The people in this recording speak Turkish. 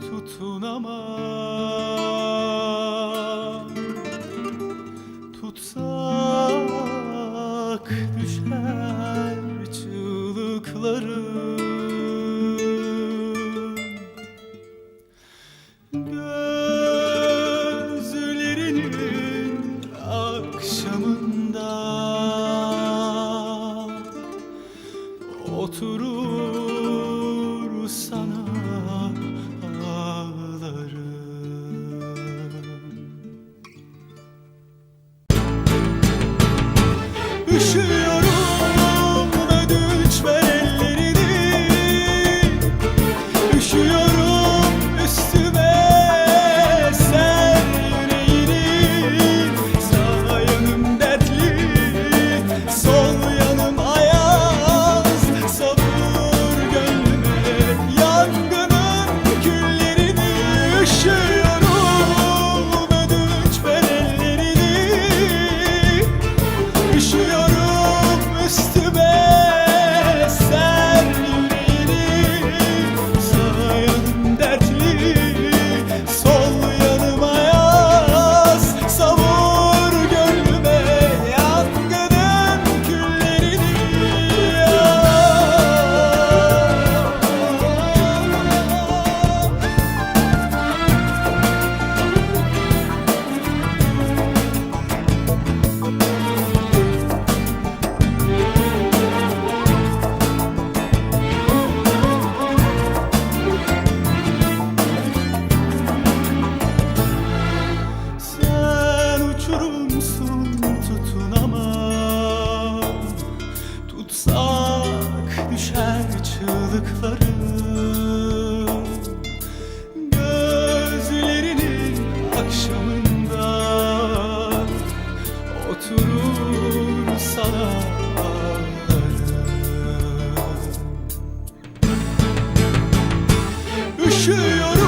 tutunamam. Tutsak düşer çığlıklarım. Gözlerinin akşamında oturur sana ağlarım. Üşüyorum, ödünç ver ellerini. Üşüyorum, üstüme ser yüreğini. Sağ yanım dertli, sol yanım ayaz. Savur gönlüme yangının küllerini. Üşüyorum, ödünç ver ellerini. Üşüyorum, üstüme ser yüreğini. Sağ yanım dertli, sol yanım ayaz. Savur gönlüme yangının küllerini. Sen uçurumsun, tutunamam. Tutsak düşer çığlıklarım. Gözlerinin akşamında oturur sana ağlarım. Üşüyorum,